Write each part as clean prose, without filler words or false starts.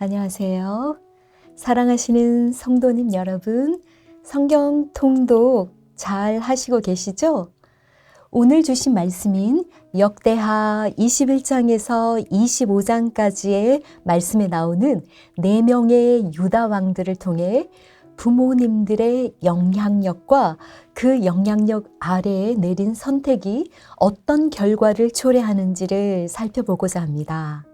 안녕하세요. 사랑하시는 성도님 여러분, 성경 통독 잘 하시고 계시죠? 오늘 주신 말씀인 역대하 21장에서 25장까지의 말씀에 나오는 4명의 유다 왕들을 통해 부모님들의 영향력과 그 영향력 아래에 내린 선택이 어떤 결과를 초래하는지를 살펴보고자 합니다.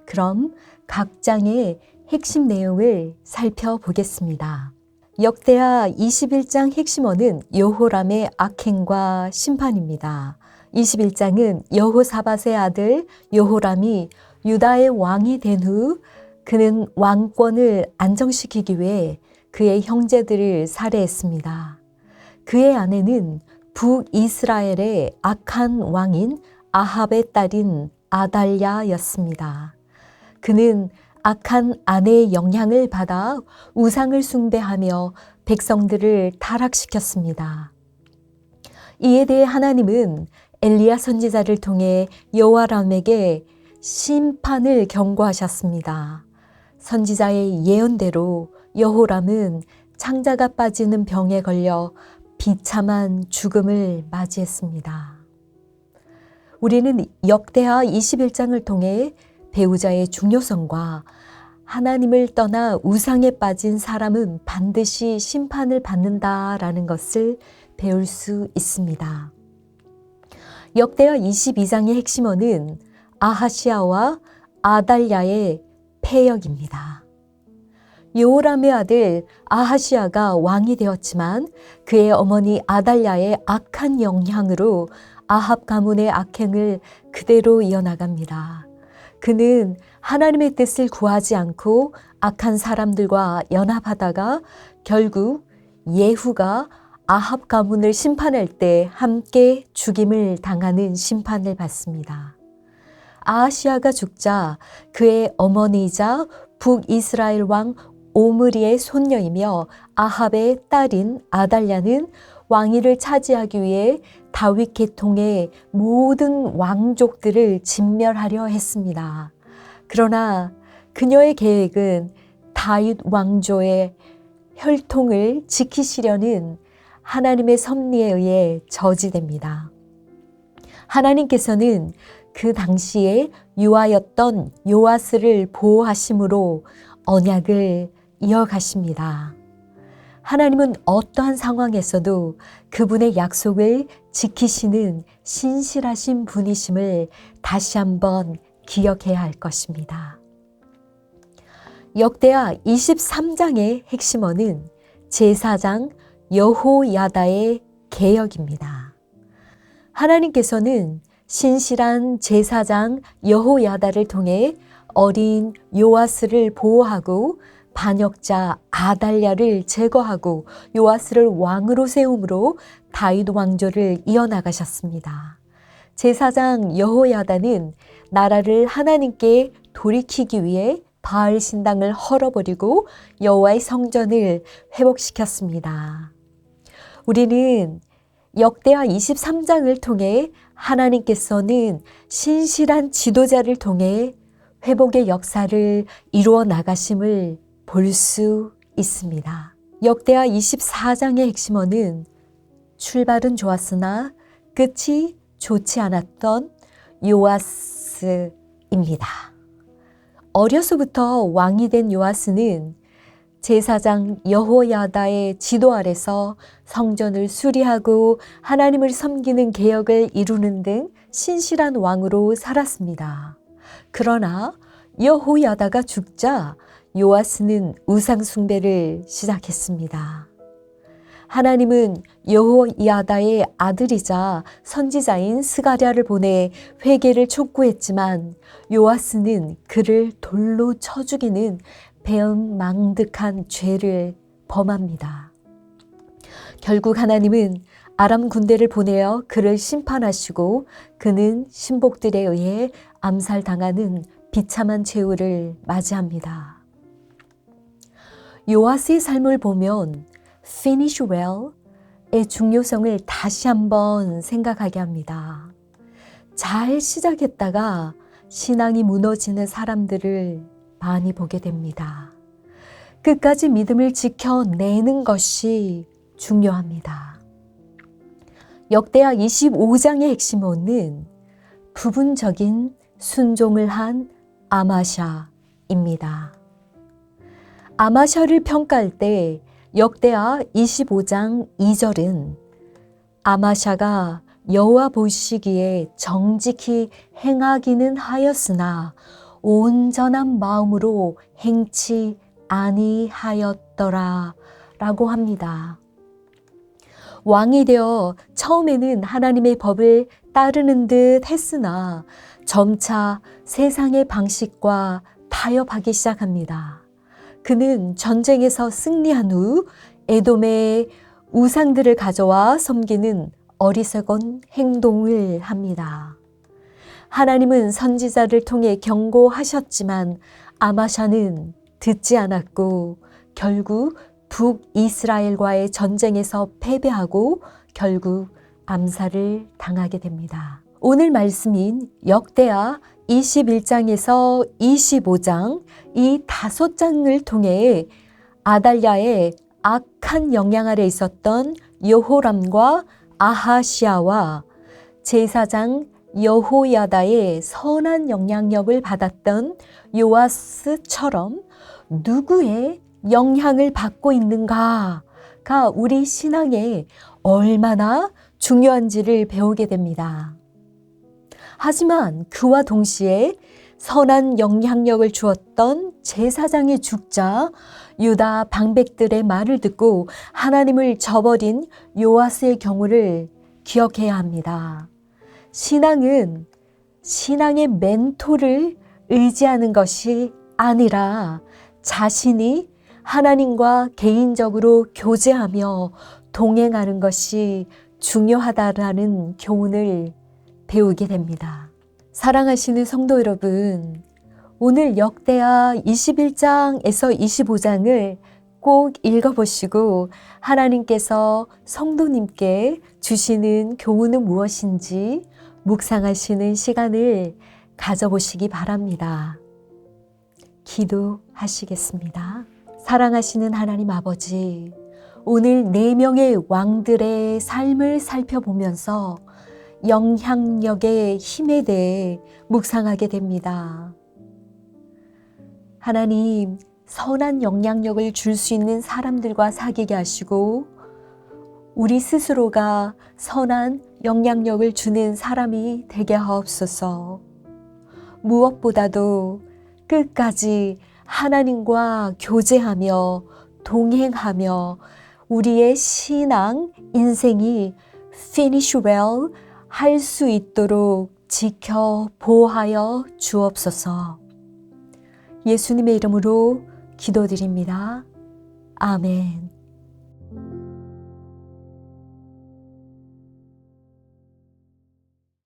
그럼 각 장의 핵심 내용을 살펴보겠습니다. 역대하 21장 핵심어는 여호람의 악행과 심판입니다. 21장은 여호사밧의 아들 여호람이 유다의 왕이 된 후 그는 왕권을 안정시키기 위해 그의 형제들을 살해했습니다. 그의 아내는 북이스라엘의 악한 왕인 아합의 딸인 아달랴였습니다. 그는 악한 아내의 영향을 받아 우상을 숭배하며 백성들을 타락시켰습니다. 이에 대해 하나님은 엘리야 선지자를 통해 여호람에게 심판을 경고하셨습니다. 선지자의 예언대로 여호람은 창자가 빠지는 병에 걸려 비참한 죽음을 맞이했습니다. 우리는 역대하 21장을 통해 배우자의 중요성과 하나님을 떠나 우상에 빠진 사람은 반드시 심판을 받는다라는 것을 배울 수 있습니다. 역대하 22장의 핵심어는 아하시아와 아달랴의 패역입니다. 여호람의 아들 아하시아가 왕이 되었지만 그의 어머니 아달랴의 악한 영향으로 아합 가문의 악행을 그대로 이어나갑니다. 그는 하나님의 뜻을 구하지 않고 악한 사람들과 연합하다가 결국 예후가 아합 가문을 심판할 때 함께 죽임을 당하는 심판을 받습니다. 아하시아가 죽자 그의 어머니이자 북이스라엘 왕 오므리의 손녀이며 아합의 딸인 아달랴는 왕위를 차지하기 위해 다윗 계통의 모든 왕족들을 진멸하려 했습니다. 그러나 그녀의 계획은 다윗 왕조의 혈통을 지키시려는 하나님의 섭리에 의해 저지됩니다. 하나님께서는 그 당시에 유아였던 요아스를 보호하심으로 언약을 이어가십니다. 하나님은 어떠한 상황에서도 그분의 약속을 지키시는 신실하신 분이심을 다시 한번 기억해야 할 것입니다. 역대하 23장의 핵심어는 제사장 여호야다의 개혁입니다. 하나님께서는 신실한 제사장 여호야다를 통해 어린 요아스를 보호하고 반역자 아달랴를 제거하고 요아스를 왕으로 세움으로 다윗 왕조를 이어나가셨습니다. 제사장 여호야다는 나라를 하나님께 돌이키기 위해 바알 신당을 헐어버리고 여호와의 성전을 회복시켰습니다. 우리는 역대하 23장을 통해 하나님께서는 신실한 지도자를 통해 회복의 역사를 이루어 나가심을 볼 수 있습니다. 역대하 24장의 핵심어는 출발은 좋았으나 끝이 좋지 않았던 요아스입니다. 어려서부터 왕이 된 요아스는 제사장 여호야다의 지도 아래서 성전을 수리하고 하나님을 섬기는 개혁을 이루는 등 신실한 왕으로 살았습니다. 그러나 여호야다가 죽자 요아스는 우상 숭배를 시작했습니다. 하나님은 여호야다의 아들이자 선지자인 스가랴를 보내 회개를 촉구했지만 요아스는 그를 돌로 쳐 죽이는 배은망덕한 죄를 범합니다. 결국 하나님은 아람 군대를 보내어 그를 심판하시고 그는 신복들에 의해 암살당하는 비참한 최후를 맞이합니다. 요아스의 삶을 보면 finish well의 중요성을 다시 한번 생각하게 합니다. 잘 시작했다가 신앙이 무너지는 사람들을 많이 보게 됩니다. 끝까지 믿음을 지켜내는 것이 중요합니다. 역대하 25장의 핵심어는 부분적인 순종을 한 아마샤입니다. 아마샤를 평가할 때 역대하 25장 2절은 아마샤가 여호와 보시기에 정직히 행하기는 하였으나 온전한 마음으로 행치 아니하였더라 라고 합니다. 왕이 되어 처음에는 하나님의 법을 따르는 듯 했으나 점차 세상의 방식과 타협하기 시작합니다. 그는 전쟁에서 승리한 후 에돔의 우상들을 가져와 섬기는 어리석은 행동을 합니다. 하나님은 선지자를 통해 경고하셨지만 아마샤는 듣지 않았고 결국 북이스라엘과의 전쟁에서 패배하고 결국 암살을 당하게 됩니다. 오늘 말씀인 역대하 21장에서 25장 이 5장을 통해 아달랴의 악한 영향 아래 있었던 여호람과 아하시아와 제사장 여호야다의 선한 영향력을 받았던 요아스처럼 누구의 영향을 받고 있는가가 우리 신앙에 얼마나 중요한지를 배우게 됩니다. 하지만 그와 동시에 선한 영향력을 주었던 제사장의 죽자 유다 방백들의 말을 듣고 하나님을 저버린 요아스의 경우를 기억해야 합니다. 신앙은 신앙의 멘토를 의지하는 것이 아니라 자신이 하나님과 개인적으로 교제하며 동행하는 것이 중요하다라는 교훈을 배우게 됩니다. 사랑하시는 성도 여러분, 오늘 역대하 21장에서 25장을 꼭 읽어보시고 하나님께서 성도님께 주시는 교훈은 무엇인지 묵상하시는 시간을 가져보시기 바랍니다. 기도하시겠습니다. 사랑하시는 하나님 아버지, 오늘 4명의 왕들의 삶을 살펴보면서 영향력의 힘에 대해 묵상하게 됩니다. 하나님, 선한 영향력을 줄 수 있는 사람들과 사귀게 하시고 우리 스스로가 선한 영향력을 주는 사람이 되게 하옵소서. 무엇보다도 끝까지 하나님과 교제하며 동행하며 우리의 신앙 인생이 finish well 할 수 있도록 지켜 보호하여 주옵소서. 예수님의 이름으로 기도드립니다. 아멘.